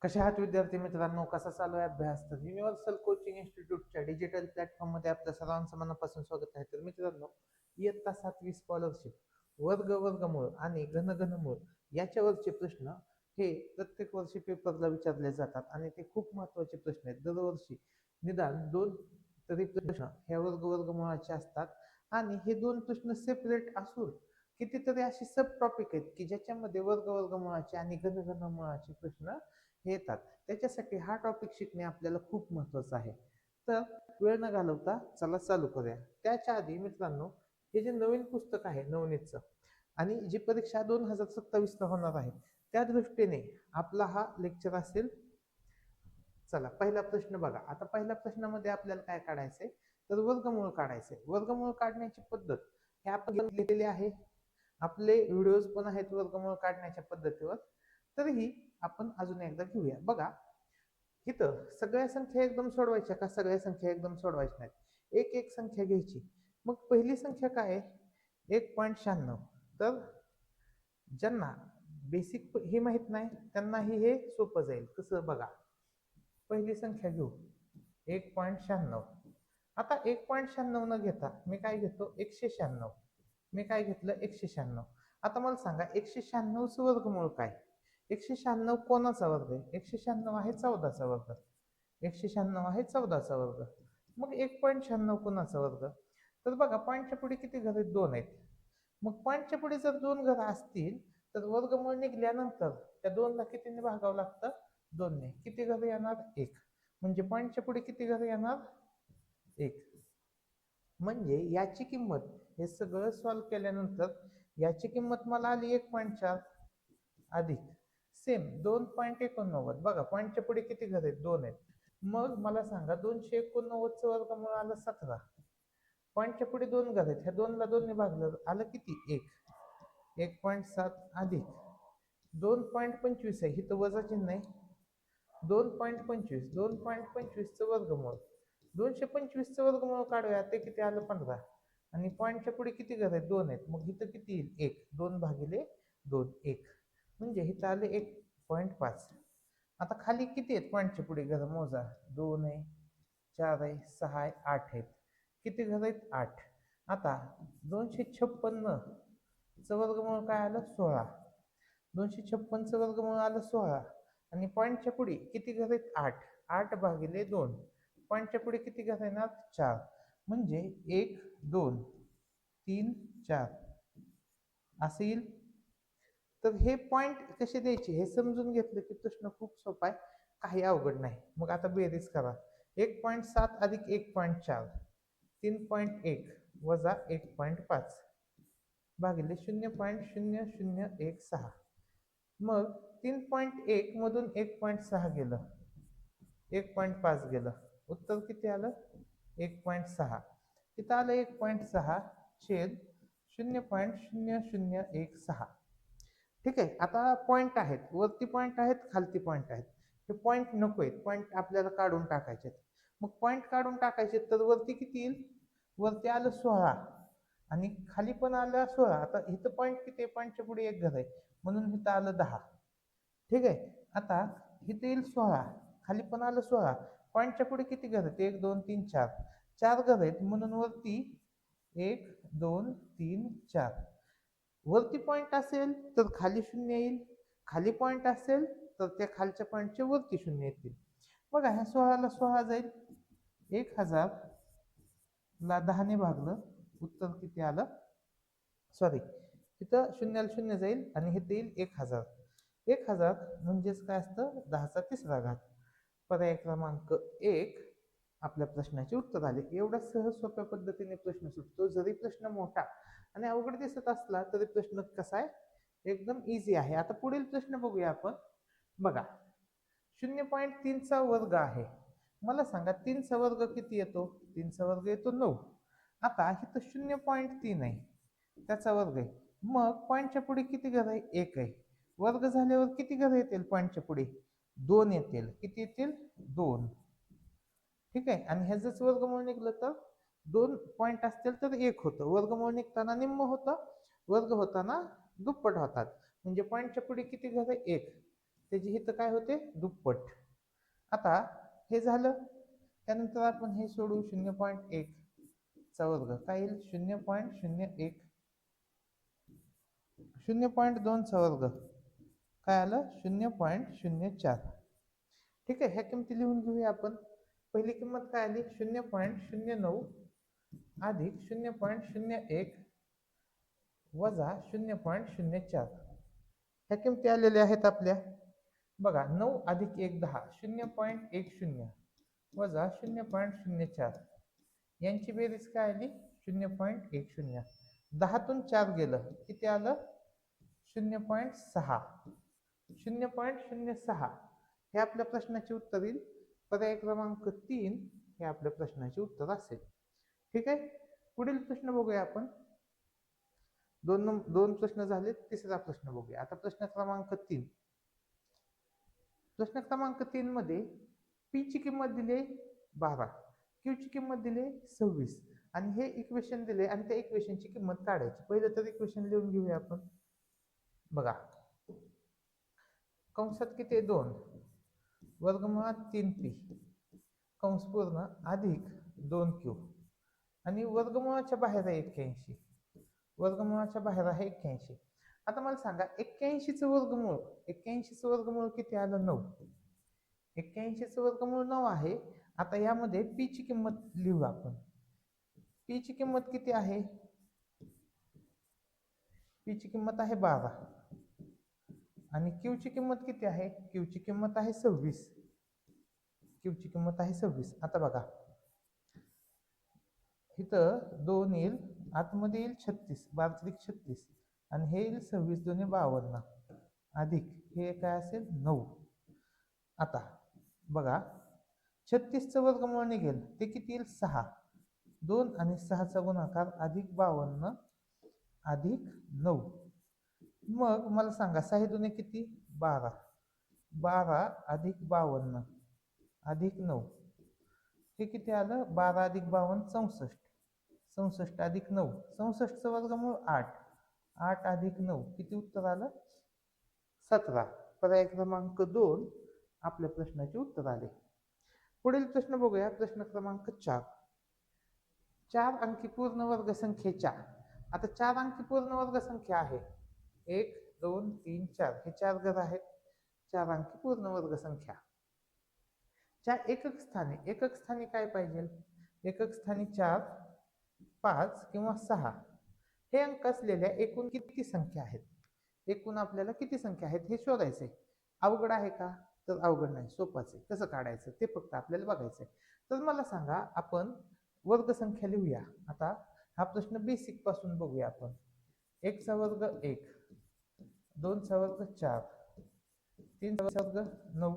कशा आहात विद्यार्थी मित्रांनो, कसा चालू आहे अभ्यास? तर युनिव्हर्सल कोचिंग इन्स्टिट्यूटच्या डिजिटल प्लॅटफॉर्ममध्ये आपल्या सर्वांचं मनापासून स्वागत आहे. तर मित्रांनो, इयत्ता 7वी स्कॉलरशिप वर्ग वर्गमूळ आणि घन घनमूळ याच्यावरचे प्रश्न हे प्रत्येक वर्षी पेपरला विचारले जातात आणि ते खूप महत्त्वाचे प्रश्न आहेत. दरवर्षी निदान 2 तरी प्रश्न ह्या वर्ग वर्गमूळाचे असतात आणि हे 2 प्रश्न सेपरेट असून कितीतरी असे सब टॉपिक आहेत की ज्याच्यामध्ये वर्ग वर्गमूळाचे आणि घन घनमूळाचे प्रश्न हे येतात. त्याच्यासाठी हा टॉपिक शिकणे आपल्याला खूप महत्त्वाचं आहे. तर वेळ न घालवता चला चालू करूया. त्याच्या आधी मित्रांनो, हे जे नवीन पुस्तक आहे नवनीतचं आणि जी परीक्षा 2027 ला होणार आहे त्या दृष्टीने आपला हा लेक्चर असेल. चला पहिला प्रश्न बघा. आता पहिल्या प्रश्नामध्ये आपल्याला काय काढायचंय, तर वर्गमूळ काढायचंय. वर्गमूळ काढण्याची पद्धत हे आपण लिहिलेली आहे. आपले व्हिडिओज पण आहेत वर्गमूळ काढण्याच्या पद्धतीवर. तरीही आपण अजून एकदा घेऊया. बघा, इथं सगळ्या संख्या एकदम सोडवायच्या का? सगळ्या संख्या एकदम सोडवायच्या नाहीत. एक एक संख्या घ्यायची. मग पहिली संख्या काय आहे? 1.96. तर ज्यांना बेसिक हे माहित नाही त्यांनाही हे सोपं जाईल. कसं बघा, पहिली संख्या घेऊ 1.96. आता 1.96 न घेता मी काय घेतो? 196. मी काय घेतलं? 196. आता मला सांगा 196 चं वर्गमूळ काय? 196 कोणाचा वर्ग आहे? 196 आहे 14चा वर्ग. 196 आहे 14चा वर्ग. मग 1.96 कोणाचा वर्ग? तर बघा, पॉईंटच्या पुढे किती घर आहेत? 2 आहेत. मग पॉईंटच्या पुढे जर 2 घर असतील तर वर्गमूळ निघाल्यानंतर त्या 2 ला कितीने भागावं लागतं? 2 ने. किती घर येणार? 1. म्हणजे पॉईंटच्या पुढे किती घर येणार? 1. म्हणजे याची किंमत, हे सगळं सॉल्व्ह केल्यानंतर याची किंमत मला आली 1.4 अधिक सेम 2.89. बघा, पॉईंटच्या पुढे किती घर आहेत? 2 आहेत. मग मला सांगा 289 चं वर्गमूळ आलं 17. पॉईंटच्या पुढे 2 घर आहेत. ह्या 2 ला 2 ने भागलं आलं किती? 1. 1.7 अधिक 2.25 आहे. इथं वजा चिन्ह आहे. 2.25. 2.25 चं वर्गमूळ 225 चं वर्गमूळ काढूया. ते किती आलं? 15. आणि पॉईंटच्या पुढे किती घर आहेत? 2 आहेत. मग इथं किती येईल? 1. 2 भागिले 2 1. म्हणजे इथं आले 1.5. आता खाली किती आहेत? पॉईंटच्या पुढे घर मोजा. 2 आहे, 4 आहे, 6 आहे, 8 आहेत. किती घर आहेत? 8. आता 256 चं वर्गमूळ काय आलं? 16. 256 चं वर्गमूळ आलं 16. आणि पॉईंटच्या पुढे किती घर आहेत? 8. 8 भागिले 2. पॉईंटच्या पुढे किती घर येणार? 4. म्हणजे 1 2 3 4 असं येईल. तर हे पॉईंट कसे द्यायचे हे समजून घेतलं की प्रश्न खूप सोपा आहे, काही अवघड नाही. मग आता बेरीज करा. 1.7 अधिक 1.4 3.1 वजा 1.5 भागिले 0.0016. मग 3.1 मधून 1.6 गेलं, 1.5 गेलं, उत्तर किती आलं? 1.6. तिथं आलं 1.6 छेद 0.0016. ठीक आहे. आता पॉईंट आहेत, वरती पॉईंट आहेत, खालती पॉईंट आहेत. हे पॉईंट नको आहेत, पॉईंट आपल्याला काढून टाकायचे. मग पॉईंट काढून टाकायचे तर वरती किती येईल? वरती आलं 16 आणि खाली पण आलं 16. आता इथं पॉईंट किती आहे? पॉईंटच्या पुढे एक घर आहे म्हणून इथं आलं 10. ठीक आहे. आता इथं येईल 16, खाली पण आलं 16. पॉईंटच्या पुढे किती घर आहेत? 1 2 3 4. 4 घर आहेत म्हणून वरती 1 2 3 4. वरती पॉईंट असेल तर खाली 0 येईल, खाली पॉईंट असेल तर त्या खालच्या पॉईंटच्या वरती 0 येतील. बघा, ह्या 16 ला 16 जाईल. 1000 ला 10 ने भागलं, उत्तर किती आलं? सॉरी, इथं 0 0 जाईल आणि इथे येईल 1000. 1000 म्हणजेच काय असतं? 10चा 3रा घात. पर्याय क्रमांक 1 आपल्या प्रश्नाचे उत्तर आले. एवढा सहज सोप्या पद्धतीने प्रश्न सुटतो. जरी प्रश्न मोठा आणि अवघड दिसत असला तरी प्रश्न कसा आहे? एकदम इझी आहे. आता पुढील प्रश्न बघूया आपण. बघा, 0.3 चा वर्ग आहे. मला सांगा 3 चा वर्ग किती येतो? 3 चा वर्ग येतो 9. आता इथं 0.3 आहे, त्याचा वर्ग आहे. मग पॉईंटच्या पुढे किती घर आहे? 1 आहे. वर्ग झाल्यावर किती घर येतील पॉईंटच्या पुढे? 2 येतील. किती येतील? 2. ठीक आहे. आणि ह्याच वर्गमूळ निघलं तर 2 पॉईंट असतील तर 1 होतं. वर्गमूळ निघताना निम्म होतं, वर्ग होताना दुप्पट होतात. म्हणजे पॉईंटच्या पुढे किती घर आहे? 1. त्याची इथं काय होते दुप्पट. आता हे झालं, त्यानंतर आपण हे सोडू 0.1 चा वर्ग काय येईल 0.01 0.2 चा वर्ग काय आलं 0.04. ठीक आहे, ह्या किमती लिहून घेऊया आपण. पहिली किंमत काय आली 0.09 अधिक 0.01 वजा 0.04. ह्या किमती आलेल्या आहेत आपल्या. बघा 9 अधिक 1 10 0.10 वजा 0.04 यांची बेरीज काय आली 0.10. 10तून 4 गेलं किती आलं 0.6. 0.06 हे आपल्या प्रश्नाचे उत्तर येईल. पर्याय क्रमांक 3 हे आपल्या प्रश्नाचे उत्तर असेल. ठीक आहे, पुढील प्रश्न बघूया आपण. दोन प्रश्न झाले, तिसरा प्रश्न बघूया आता. प्रश्न क्रमांक 3. प्रश्न क्रमांक 3 मध्ये पी ची किंमत दिली 12, क्यू ची किंमत दिली 26 आणि हे इक्वेशन दिले आणि त्या इक्वेशनची किंमत काढायची. पहिलं तर इक्वेशन लिहून घेऊया आपण. बघा कंसात किती 2 वर्गमुळात 3p कंस पूर्ण अधिक 2q आणि वर्गमुळाच्या बाहेर आहे 81. वर्गमुळाच्या बाहेर आहे 81. आता मला सांगा 81चं वर्गमूळ, 81चं वर्गमूळ किती आलं 9. 81चं वर्गमूळ 9 आहे. आता यामध्ये p ची किंमत लिहू आपण. p ची किंमत किती आहे, p ची किंमत आहे 12 आणि q ची किंमत किती आहे, q ची किंमत आहे 26. q ची किंमत आहे 26. आता बघा इथं 2 येईल, आतमध्ये येईल 36 12 36 आणि हे येईल 26 2 52 अधिक हे काय असेल 9. आता बघा 36चं वर्गमूळ निघेल ते किती येईल 6. 2 आणि 6चा गुणाकार अधिक 52 अधिक 9. मग मला सांगा 6 दुने किती 12. 12 अधिक 52 अधिक 9 हे किती आलं 12 अधिक 52 64. 64 अधिक 9 64चं वर्गमूळ 8. 8 अधिक 9 किती उत्तर आलं 17. पर्याय क्रमांक 2 आपल्या प्रश्नाचे उत्तर आले. पुढील प्रश्न बघूया. प्रश्न क्रमांक 4. 4 अंकी पूर्ण वर्ग संख्येच्या, आता 4 अंकी पूर्ण वर्ग संख्या आहे 1 2 3 4 हे 4 घर आहेत. 4 अंकी पूर्ण वर्ग संख्या च्या एकक स्थानी काय पाहिजे, एकक स्थानी 4 5 किंवा 6 हे अंक असलेल्या एकूण किती संख्या आहेत. एकूण आपल्याला किती संख्या आहेत हे शोधायचंय. अवघड आहे का, तर अवघड नाही, सोपंच आहे. कसं काढायचं ते फक्त आपल्याला बघायचंय. तर मला सांगा आपण वर्ग संख्या लिहूया. आता हा प्रश्न बेसिक पासून बघूया आपण. 1 चा वर्ग 1, 2 चा वर्ग 4, 3 चा वर्ग 9,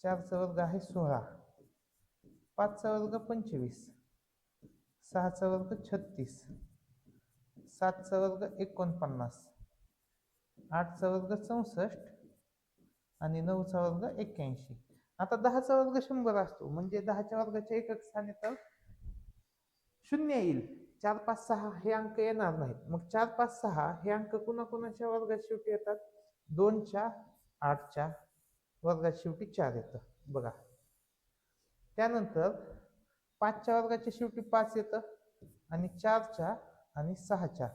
4 चा वर्ग आहे 16, 5 चा वर्ग 25, 6 चा वर्ग 36, 7 चा वर्ग 49, 8 चा वर्ग 64 आणि 9 चा वर्ग 81. आता 10 चा वर्ग 100 असतो म्हणजे 10च्या वर्गाच्या एकक स्थानी तर 0 येईल. 4 5 6 हे अंक येणार नाहीत. मग 4 5 6 हे अंक कुणाकुणाच्या वर्गात शेवटी येतात, 2 च्या 8 च्या वर्गात शेवटी 4 येतं. बघा त्यानंतर 5 च्या वर्गाच्या शेवटी 5 येतं आणि 4 च्या आणि 6 च्या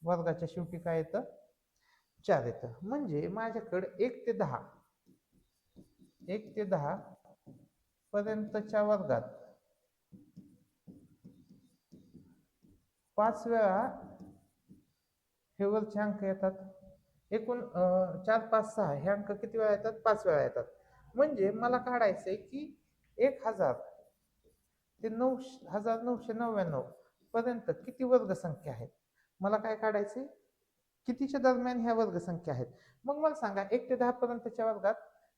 वर्गाच्या शेवटी काय येतं 4 येतं. म्हणजे माझ्याकडे 1 ते 10 पर्यंतच्या वर्गात 5 वेळा हे वरचे अंक येतात. एकूण 4 5 6 हे अंक किती वेळा येतात, 5 वेळा येतात. म्हणजे मला काढायचंय की 1000 ते 9999 पर्यंत किती वर्ग संख्या आहेत. मला काय काढायचे, कितीच्या दरम्यान ह्या वर्ग संख्या आहेत. मग मला सांगा 1 ते 10 पर्यंतच्या वर्गात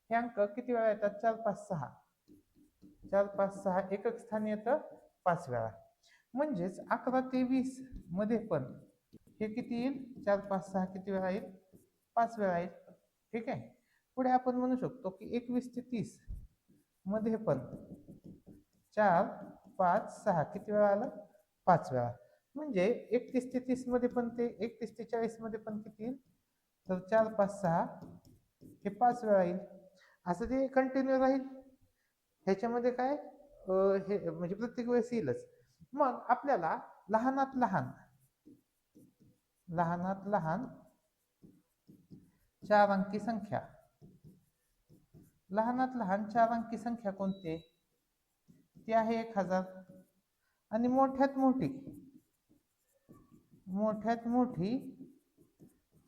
हे अंक किती वेळा येतात, 4 5 6. 4 5 6 एकक स्थानी येतं 5 वेळा. म्हणजेच 11 ते 20 मध्ये पण हे किती येईल, 4 5 6 किती वेळा येईल, 5 वेळा येईल. ठीक आहे. पुढे आपण म्हणू शकतो की 21 ते 30 मध्ये पण 4 5 6 किती वेळा आलं, 5 वेळा. म्हणजे 31 ते 30 मध्ये पण ते 31 ते 40 मध्ये पण किती येईल, तर 4 5 6 हे 5 वेळा येईल. असं ते कंटिन्यू राहील. ह्याच्यामध्ये काय हे म्हणजे प्रत्येक वेळेस येईलच. मग आपल्याला लहानात लहान लहानात लहान 4 अंकी संख्या, लहानात लहान 4 अंकी संख्या कोणती आहे? ती आहे 1000. आणि मोठ्यात मोठी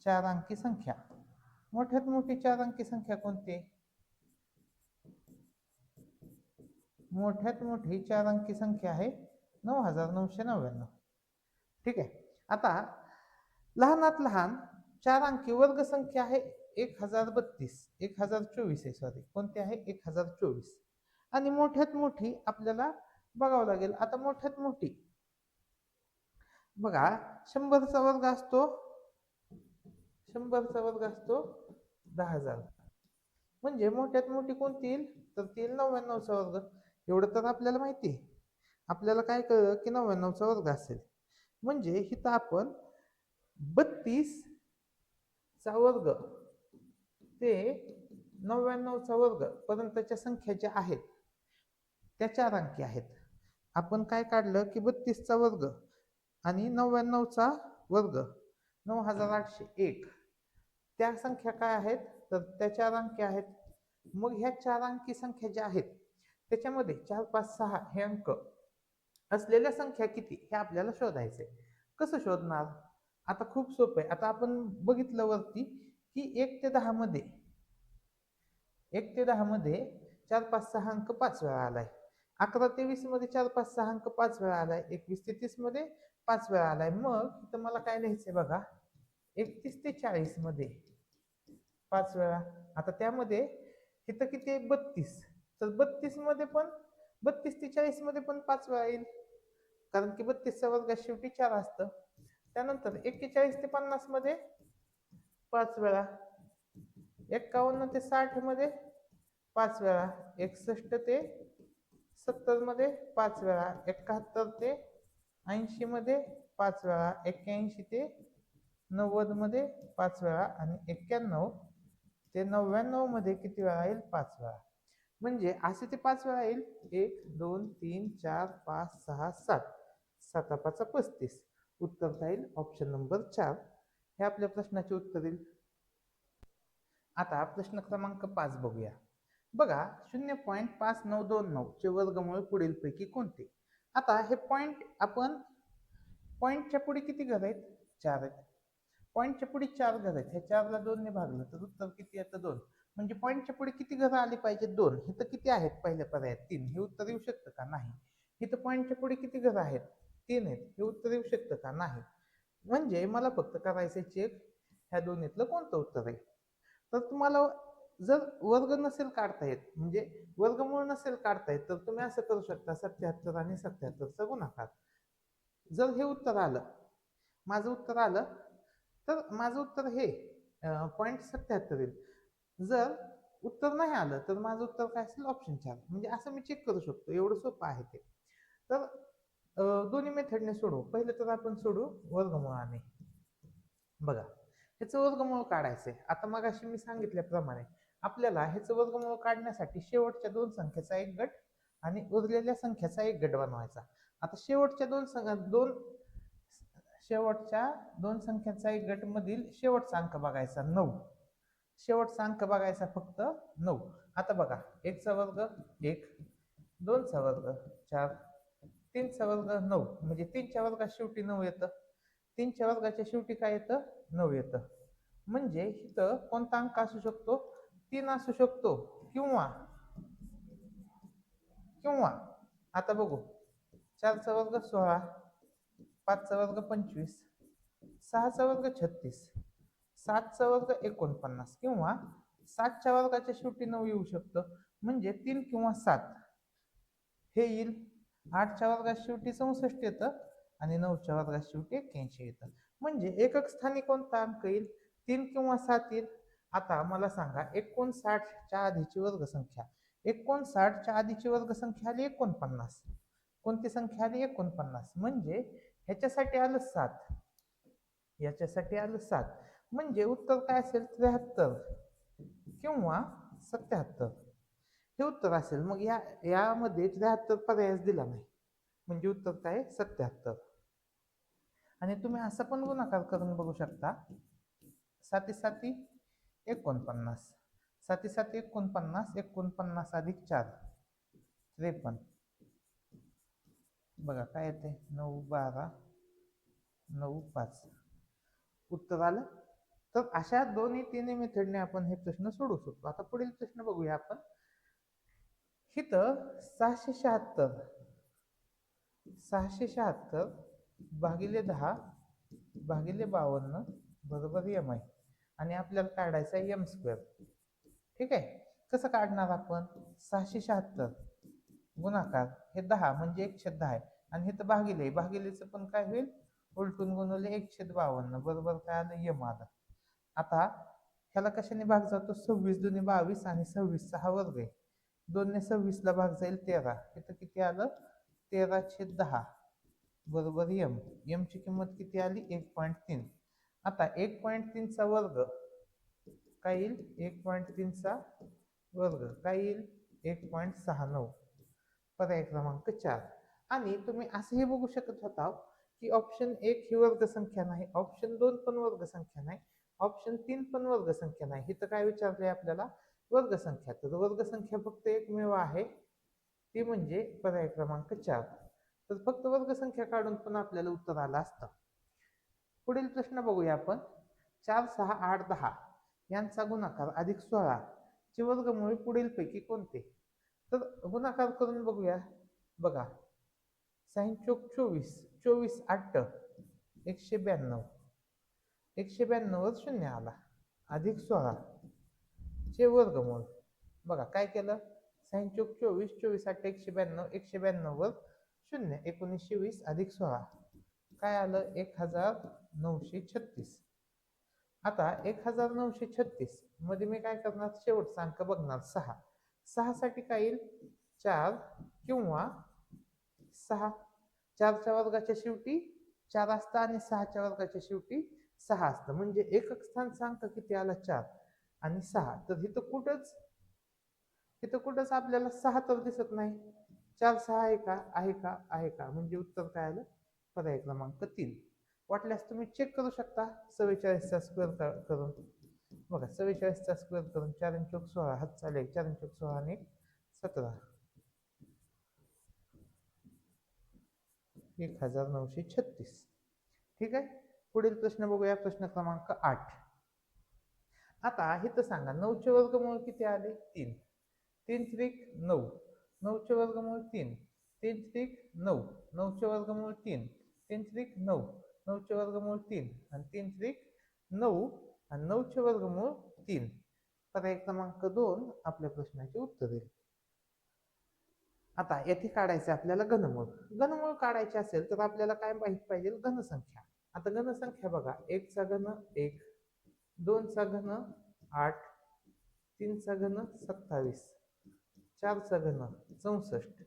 4 अंकी संख्या, मोठ्यात मोठी 4 अंकी संख्या कोणती आहे? मोठ्यात मोठी 4 अंकी संख्या आहे 9999. ठीक आहे. आता लहानात लहान 4 अंकी वर्ग संख्या आहे 1032, 1024 आहे, सॉरी, कोणती आहे? 1024. आणि मोठ्यात मोठी आपल्याला बघावं लागेल. आता मोठ्यात मोठी बघा, 100चा वर्ग असतो 10,000. म्हणजे मोठ्यात मोठी कोणती येईल? तर ती येईल 99चा वर्ग. एवढं तर आपल्याला माहिती आहे. आपल्याला काय कळलं की 99चा वर्ग असेल. म्हणजे इथं आपण 32चा वर्ग ते 99चा वर्ग पर्यंतच्या संख्या ज्या आहेत त्या 4 अंकी आहेत. आपण काय काढलं की 32चा वर्ग आणि 99चा वर्ग 9801, त्या संख्या काय आहेत? तर त्या 4 अंकी आहेत. मग ह्या 4 अंकी संख्या ज्या आहेत त्याच्यामध्ये 4, 5, 6 हे अंक असलेल्या संख्या किती हे आपल्याला शोधायचे. कसं शोधणार? आता खूप सोपं आहे. आता आपण बघितलं वरती की 1 ते 10 मध्ये 4, 5, 6 अंक 5 वेळा आलाय. 11 ते 20 मध्ये 4, 5, 6 अंक 5 वेळा आलाय. 21 ते 30 मध्ये 5 वेळा आलाय. मग इथं मला काय लिहायचंय बघा, 31 ते 40 मध्ये 5 वेळा. आता त्यामध्ये इथं किती आहे? 32. तर 32 मध्ये पण 32 ते 40 मध्ये पण 5 वेळा येईल, कारण की 32चा वर्गात शेवटी 4 असतं. त्यानंतर 41 ते 50 मध्ये 5 वेळा, 51 ते 60 मध्ये 5 वेळा, 61 ते 70 मध्ये 5 वेळा, 71 ते 80 मध्ये 5 वेळा, 81 ते 90 मध्ये 5 वेळा आणि 91 ते 99 मध्ये किती वेळा येईल? 5 वेळा. म्हणजे असे ते 5 वेळा येईल. 1, 2, 3, 4, 5, 6, 7. 7 5 35. उत्तर राहील ऑप्शन नंबर 4. हे आपल्या प्रश्नाचे उत्तर येईल. आता प्रश्न क्रमांक 5 बघूया. बघा, 0.5929 चे वर्गमूळ पुढीलपैकी कोणते? आता हे पॉइंट, आपण पॉइंटच्या पुढे किती घर आहेत? 4 आहेत. पॉइंटच्या पुढे 4 घर आहेत. ह्या 4ला 2 ने भागलं तर उत्तर किती येतं? 2. म्हणजे पॉइंटच्या पुढे किती घरं आली पाहिजेत? 2. इथं किती आहेत? पहिल्या पर्यायात 3. हे उत्तर येऊ शकतं का? नाही. इथं पॉइंटच्या पुढे किती घरं आहेत? 3 आहेत. हे उत्तर येऊ शकतं का? नाही. म्हणजे मला फक्त करायचं चेक ह्या दोन्हीतलं कोणतं उत्तर आहे. तर तुम्हाला जर वर्ग नसेल काढता येत, म्हणजे वर्गमूळ नसेल काढता येत, तर तुम्ही असं करू शकता, 77 आणि 77चा गुणाकार. जर हे उत्तर आलं, माझं उत्तर आलं, तर माझं उत्तर हे 0.77 येईल. जर उत्तर नाही आलं तर माझं उत्तर काय असेल? ऑप्शन 4. म्हणजे असं मी चेक करू शकतो. एवढं सोपं आहे ते. तर दोन्ही मेथडने सोडवू. पहिलं तर आपण सोडू वर्गमूळाने. बघा, ह्याचं वर्गमूळ काढायचंय. आता मगाशी मी सांगितल्याप्रमाणे आपल्याला ह्याचं वर्गमूळ काढण्यासाठी शेवटच्या 2 संख्येचा एक गट आणि उरलेल्या संख्येचा एक गट बनवायचा. आता शेवटच्या 2 संख्यांचा एक गट मधील शेवटचा अंक बघायचा 9. शेवटचा अंक बघायचा फक्त 9. आता बघा, 1 चा वर्ग 1, 2 चा वर्ग 4, 3 चा वर्ग 9. म्हणजे 3 च्या वर्गात शेवटी 9 येतं. 3 च्या वर्गाच्या शेवटी काय येतं? 9 येतं. म्हणजे इथं कोणता अंक असू शकतो? 3 असू शकतो, किंवा आता बघू, 4 चा वर्ग 16, 5 चा वर्ग 25, 6 चा वर्ग 36, 7 चा वर्ग 49, किंवा 7 च्या वर्गाच्या शेवटी 9 येऊ शकतं. म्हणजे 3 किंवा 7 हे येईल. 8 च्या वर्गात शेवटी 64 येतं आणि 9 च्या वर्गात शेवटी 81 येतं. म्हणजे एकक स्थानी कोणता अंक येईल? 3 किंवा 7 येईल. आता मला सांगा, 59 च्या आधीची वर्गसंख्या, 59 च्या आधीची वर्गसंख्या आली 49. कोणती संख्या आली? 49. म्हणजे ह्याच्यासाठी आलं 7, याच्यासाठी आलं 7. म्हणजे उत्तर काय असेल? 73 किंवा 77 हे उत्तर असेल. मग यामध्ये 73 पर्यायच दिला नाही, म्हणजे उत्तर काय 77. आणि तुम्ही असं पण गुणाकार करून बघू शकता. 7 7 49, 7 7 49, 49 अधिक 4 53. बघा काय येते, 9 12 9 5 उत्तर आलं. तर अशा दोन्ही तिन्ही मेथडने आपण हे प्रश्न सोडवू शकतो. आता पुढील प्रश्न बघूया आपण. इथं 676 भागिले 10 भागिले 52 बरोबर एम आहे, आणि आपल्याला काढायचा आहे एम स्क्वेअर. ठीक आहे, कसं काढणार आपण? 676 गुणाकार हे 10 म्हणजे 1/10 आहे, आणि हे तर भागिलेचं पण काय होईल, उलटून गुणवले 1/52 बरोबर काय आलं, यम आलं. आता ह्याला कशाने भाग जातो? 26 दुनी 22 आणि 26 चा हा वर्ग आहे. 2 ने 26 ला भाग जाईल 13. इथं किती आलं? 13/10 बरोबर यम. यम ची किंमत किती आली? 1.3. आता 1.3 चा वर्ग काय येईल? 1.3 चा वर्ग काय येईल? 1.69. पर्याय क्रमांक 4. आणि तुम्ही असंही बघू शकत होता की ऑप्शन 1 ही वर्ग संख्या नाही, ऑप्शन 2 पण वर्ग संख्या नाही, ऑप्शन 3 पण वर्ग संख्या नाही. इथं काय विचारलंय आपल्याला? वर्ग संख्या. तर वर्ग संख्या फक्त एकमेव आहे, ती म्हणजे पर्याय क्रमांक 4. तर फक्त वर्ग संख्या काढून पण आपल्याला उत्तर आलं असतं. पुढील प्रश्न बघूया आपण. 4 6 8 10 यांचा गुणाकार अधिक 16 चे वर्गमूळ पुढील पैकी कोणते? तर गुणाकार करून बघूया. बघा, 6 चोक 24, 24 8 192, 192 वर 0 आला, अधिक 16 चे वर्गमूळ. बघा काय केलं, 6 चोक 24, 24 8 192, 192 वर 0, 1920 अधिक 16 काय आलं, 1936. आता 1936 मध्ये मी काय करणार, शेवटचा अंक बघणार 6. 6 साठी काय येईल, 4 किंवा 6. 4च्या वर्गाच्या शेवटी 4 असतं आणि 6च्या वर्गाच्या शेवटी 6 असतं, म्हणजे एकक स्थानचा अंक किती आला, 4 आणि 6. तर इथं कुठंच आपल्याला 6 तर दिसत नाही. 4 6 आहे का, आहे का, आहे का, म्हणजे उत्तर काय आलं, पर्याय क्रमांक 3. वाटल्यास तुम्ही चेक करू शकता 44चा स्क्वेअर करून. बघा 44चा स्क्वेअर करून 4 चोक 16 हात चालेल, 4 चोक 16 आणि 17, 1936. ठीक आहे, पुढील प्रश्न बघूया, प्रश्न क्रमांक 8. आता इथं सांगा 9चे वर्गमूळ किती आले, 3. 3 त्रिक 9, 9चे वर्गमूळ 3, 3 त्रिक 9, 9चे वर्गमूळ 3, 3 त्रिक 9, 9चे वर्गमूळ 3 आणि 3 त्रिक 9 आणि 9चे वर्गमूळ 3. पर्याय क्रमांक 2 आपल्या प्रश्नाचे उत्तर आहे. आता येथे काढायचे आपल्याला घनमूळ. घनमूळ काढायचे असेल तर आपल्याला काय माहित पाहिजे, घनसंख्या. आता घनसंख्या बघा, 1 चा घन 1, 2 चा घन 8, 3 चा घन 27, 4 चा घन 64,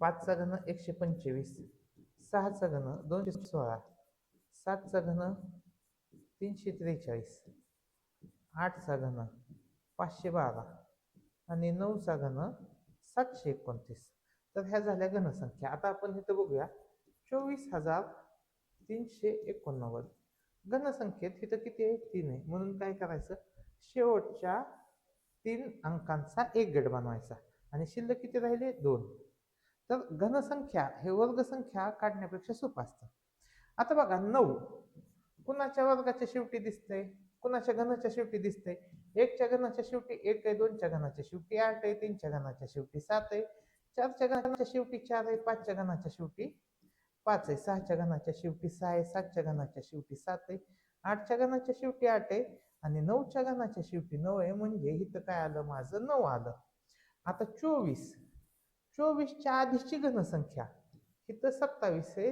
5 चा घन 125, 6 चा घन 216, 7 चा घन 343, 8 चा घन 512 आणि 9 चा घन 729. तर ह्या झाल्या घनसंख्या. आता आपण इथं बघूया 24,389. घनसंख्येत इथं किती आहे, 3 आहे, म्हणून काय करायचं, शेवटच्या 3 अंकांचा एक गट बनवायचा आणि शिल्लक किती राहिले, 2. तर घनसंख्या हे वर्गसंख्या काढण्यापेक्षा सोपं असतं. आता बघा 9 कुणाच्या वर्गाच्या शेवटी दिसतंय, कुणाच्या घनाच्या शेवटी दिसतंय, 1च्या घनाच्या शेवटी 1 आहे, 2च्या घनाच्या शेवटी 8 आहे, 3च्या घनाच्या शेवटी 7 आहे, 4च्या घनाच्या शेवटी 4 आहे, 5च्या घनाच्या शेवटी 5 आहे, 6च्या घनाच्या शेवटी 6 आहे, 7च्या घनाच्या शेवटी 7 आहे, 8च्या घनाच्या शेवटी 8 आहे आणि 9च्या घनाच्या शेवटी 9 आहे, म्हणजे इथं काय आलं, माझं 9 आलं. आता 24च्या आधीची घनसंख्या इथं 27 आहे,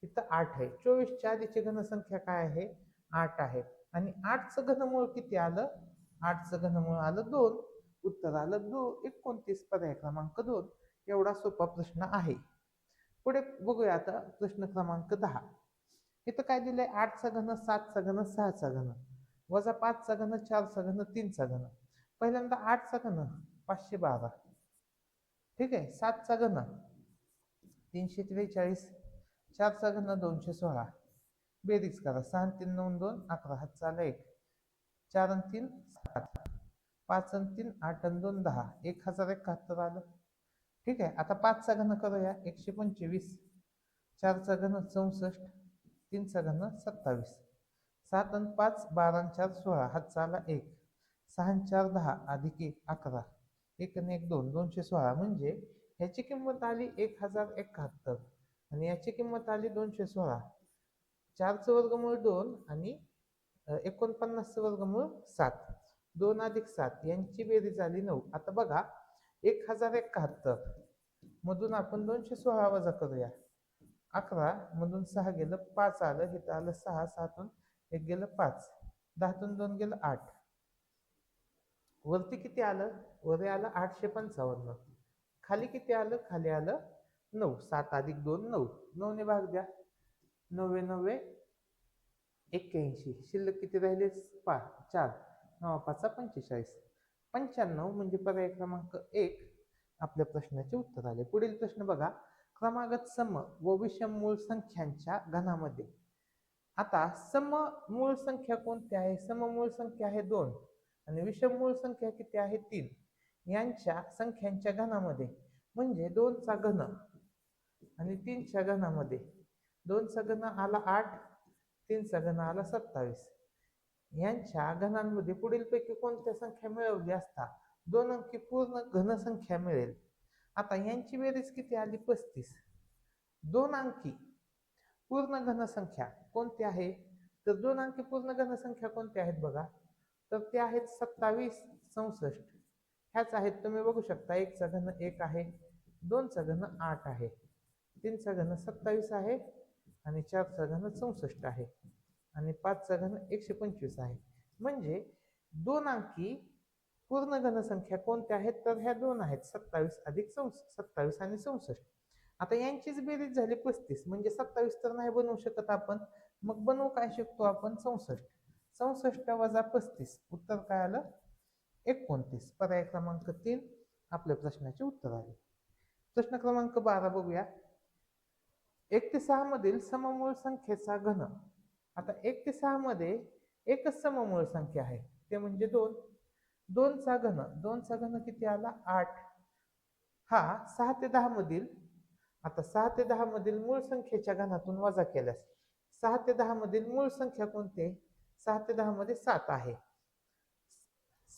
इथं 8 आहे. 24च्या आधीची घनसंख्या काय आहे, 8 आहे, आणि 8चं घनमूळ किती आलं, 8चं घनमूळ आलं 2. उत्तर आलं 29, पर्याय क्रमांक 2. एवढा सोपा प्रश्न आहे. पुढे बघूया आता प्रश्न क्रमांक 10. इथं काय दिलंय, 8चा घन, 7चा घन, 6चा घन. वजा 5चा घन, 4चा घन, 3चा घन. पहिल्यांदा 8चा घन 512, ठीक आहे. 7चा घन 343, 4चा घन 216. बेरीज करा. 6 आणि 3 9 2 11, हातचा आला 1, 4 आणि 3 7, 5 आणि 3 8 आणि 2 10, 1071 आलं. ठीक आहे. आता 5चा घन करूया. 125, 4चा घन 64, 3चा घन 27, 7 आणि 5 12 आणि 4 16, हातचा आला 1, 6 आणि 4 10, अधिक 1 11, 1 आणि 1 2 216. म्हणजे ह्याची किंमत आली 1071 आणि याची किंमत आली 216. 4चं वर्गमूळ 2 आणि 49चं वर्गमूळ 7. 2 अधिक 7 यांची बेरीज झाली 9. आता बघा, 1071 मधून आपण 216 वजा करूया. 11 मधून 6 गेलं, 5 आलं, इथं आलं 6, 7तून 1 गेलं 5, 10तून 2 गेलं 8. वरती किती आलं? वरी आलं 855. खाली किती आलं? खाली आलं 9. 7 अधिक 2 9. 9 ने भाग द्या. 9 9 81. शिल्लक किती राहिले? 4. 9 5 45. 95 म्हणजे पर्याय क्रमांक 1 आपल्या प्रश्नाचे उत्तर आले. पुढील प्रश्न बघा. क्रमागत सम व विषम मूळ संख्यांच्या घनामध्ये. आता सम मूळ संख्या कोणती आहे? सम मूळ संख्या आहे 2 आणि विषम मूळ संख्या किती आहे? 3. यांच्या संख्यांच्या घनामध्ये म्हणजे 2चा घन आणि 3च्या घनामध्ये 2चा घन आला 8, 3चा घन आला 27. यांच्या घनांमध्ये पुढीलपैकी कोणत्या संख्या मिळवली असता 2 अंकी पूर्ण घन संख्या मिळेल? आता यांची बेरीज किती आली? 35. 2 अंकी पूर्ण घनसंख्या कोणती आहे? तर 2 अंकी पूर्ण घनसंख्या कोणत्या आहेत बघा? तर ते आहेत 27, 64. ह्याच आहेत. तुम्ही बघू शकता. 1चा घन 1 आहे, 2चा घन 8 आहे, 3चा घन 27 आहे आणि 4चा घन 64 आहे आणि 5चा घन 125 आहे. म्हणजे 2 अंकी पूर्ण घनसंख्या कोणत्या आहेत? तर ह्या 2 आहेत, 27 अधिक 27 आणि 64. आता यांचीच बेरीज झाली 35. म्हणजे 27 तर नाही बनवू शकत आपण, मग बनवू काय शकतो आपण? 64. 64 वजा 35, उत्तर काय आलं? 29. पर्याय क्रमांक 3 आपल्या प्रश्नाचे उत्तर आले. प्रश्न क्रमांक 12 बघूया. 1 ते 6 मधील सममूळ संख्येचा घन. आता 1 ते 6 मध्ये एकच सममूळ संख्या आहे, ते म्हणजे 2. 2चा घन, 2चा घन किती आला? 8. हा 6 ते 10 मधील, आता 6 ते 10 मधील मूळ संख्येच्या घनातून वजा केल्यास 6 ते 10 मधील मूळ संख्या कोणती आहे? 6 ते 10 मध्ये 7 आहे.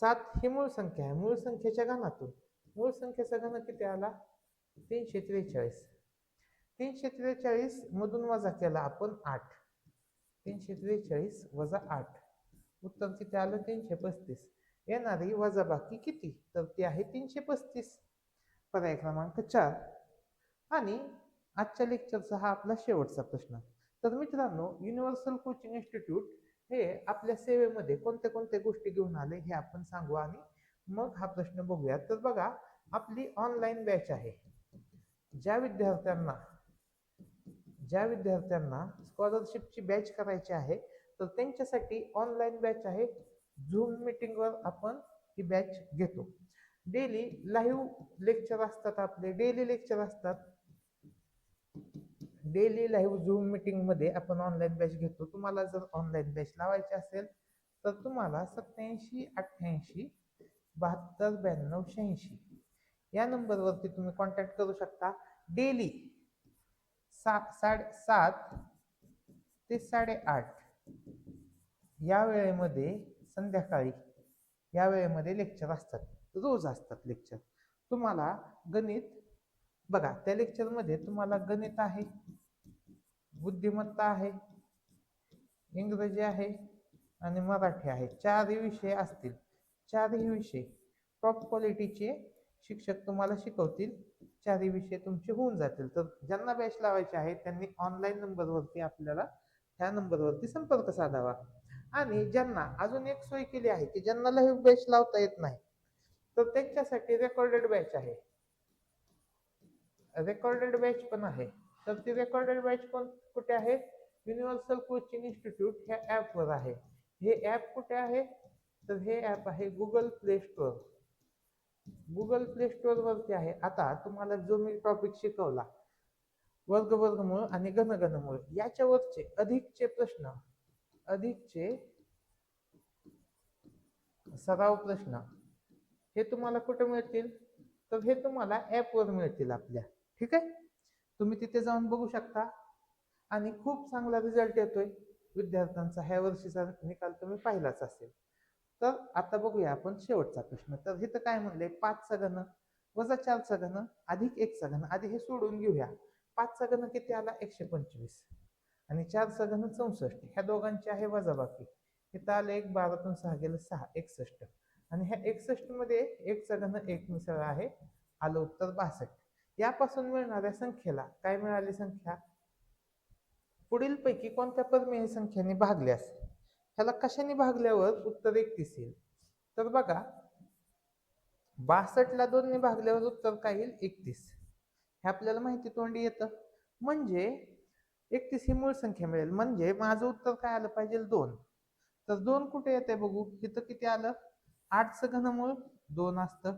7 ही मूळ संख्या आहे. मूळ संख्येच्या घनातून मूळ संख्येचा घन किती आला? 343. 343 मधून वजा केला आपण 8. 343 वजा 8, उत्तर किती आलं? 335. येणारी वजाबाकी किती? तर ती आहे 335. पर्याय क्रमांक 4. आणि आजच्या लेक्चरचा हा आपला शेवटचा प्रश्न. तर मित्रांनो, युनिव्हर्सल कोचिंग इन्स्टिट्यूट हे आपल्या सेवेमध्ये कोणत्या कोणत्या गोष्टी घेऊन आले हे आपण सांगू आणि मग हा प्रश्न बघूया. तर बघा, आपली ऑनलाईन बॅच आहे. ज्या विद्यार्थ्यांना स्कॉलरशिपची बॅच करायची आहे तर त्यांच्यासाठी ऑनलाईन बॅच आहे. झूम मीटिंगवर आपण ही बॅच घेतो. डेली लाईव्ह लेक्चर असतात आपले, डेली लेक्चर असतात. डेली लाईव्ह झूम मीटिंग मध्ये आपण ऑनलाईन बॅच घेतो. तुम्हाला जर ऑनलाईन बॅच लावायची असेल तर तुम्हाला 87 88 72 92 86 या नंबरवरती तुम्ही कॉन्टॅक्ट करू शकता. डेली 7:30 ते 8:30 या वेळेमध्ये, संध्याकाळी या वेळेमध्ये लेक्चर असतात. रोज असतात लेक्चर. तुम्हाला गणित बघा, त्या लेक्चरमध्ये तुम्हाला गणित आहे, बुद्धिमत्ता आहे, इंग्रजी आहे आणि मराठी आहे. 4 विषय असतील. 4ही विषय टॉप क्वालिटीचे शिक्षक तुम्हाला शिकवतील. 4ही विषय तुमचे होऊन जातील. तर ज्यांना बॅच लावायचे आहे त्यांनी ऑनलाईन नंबरवरती आपल्याला ह्या नंबरवरती संपर्क साधावा. आणि ज्यांना अजून एक सोय केली आहे की ज्यांना लाईव्ह बॅच लावता येत नाही तर त्यांच्यासाठी रेकॉर्डेड बॅच आहे. रेकॉर्डेड बॅच पण आहे. तर ती रेकॉर्डेड बॅच कुठे आहे? युनिव्हर्सल कोचिंग इन्स्टिट्यूट ह्या ॲपवर आहे. हे ॲप कुठे आहे? तर हे ॲप आहे Google play store. Google play store वरती आहे. आता तुम्हाला जो मी टॉपिक शिकवला, वर्गमूळ आणि घनमूळ, याच्यावरचे अधिकचे प्रश्न, अधिकचे सराव प्रश्न हे तुम्हाला कुठे मिळतील? तर हे तुम्हाला ॲपवर मिळतील आपल्या. ठीक आहे, तुम्ही तिथे जाऊन बघू शकता आणि खूप चांगला रिझल्ट येतोय विद्यार्थ्यांचा. ह्या वर्षीचा निकाल तुम्ही पाहिलाच असेल. तर आता बघूया आपण शेवटचा प्रश्न. तर इथं काय म्हणले, 5चा घन वजा 4चा घन अधिक 1चा घन. आधी हे सोडून घेऊया. 5चा घन किती आला? 125 आणि 4चा घन 64. ह्या दोघांची आहे वजाबाकी. इथं आलं 1, 12तून 6 गेलं 6, 61. आणि ह्या 61 मध्ये 1चा घन 1 मिसळ आहे, आलं उत्तर 62. यापासून मिळणाऱ्या संख्येला काय मिळाली? संख्या पुढील पैकी कोणत्या परमेय संख्येने भागल्यास ह्याला कशाने भागल्यावर उत्तर 31 येईल? तर बघा, 62 ला 2 ने भागल्यावर उत्तर काय येईल? 31. हे आपल्याला माहिती तोंडी येतं. म्हणजे 31 ही मूळ संख्या मिळेल. म्हणजे माझं उत्तर काय आलं पाहिजे? 2. तर 2 कुठे येते बघू. इथं किती आलं? 8चं घनमूळ 2 असतं,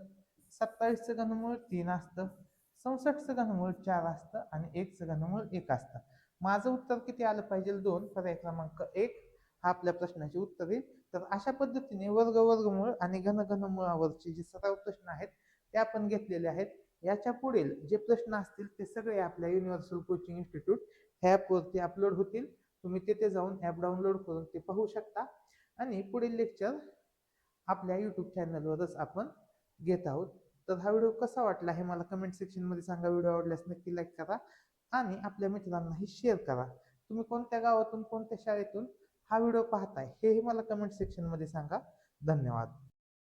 27चं घनमूळ 3 असतं, 64चं घनमूळ 4 असतं आणि 1चं घनमूळ 1 असतं. माझं उत्तर किती आलं पाहिजे? 2. पर्याय क्रमांक 1 हा आपल्या प्रश्नाचे उत्तर येईल. तर अशा पद्धतीने वर्गमूळ आणि घनमुळावरचे जे सराव प्रश्न आहेत ते आपण घेतलेले आहेत. याच्या पुढील जे प्रश्न असतील ते सगळे आपल्या युनिव्हर्सल कोचिंग इन्स्टिट्यूट ह्या ॲपवरती अपलोड होतील. तुम्ही तिथे जाऊन ॲप डाउनलोड करून ते पाहू शकता आणि पुढील लेक्चर आपल्या यूट्यूब चॅनलवरच आपण घेत आहोत. तर हा व्हिडिओ कसा वाटला हे मला कमेंट सेक्शनमध्ये सांगा. व्हिडिओ आवडल्यास नक्की लाईक करा आणि आपल्या मित्रांनाही शेअर करा. तुम्ही कोणत्या गावातून, कोणत्या शाळेतून हा व्हिडिओ पाहताय हेही मला कमेंट सेक्शनमध्ये सांगा. धन्यवाद.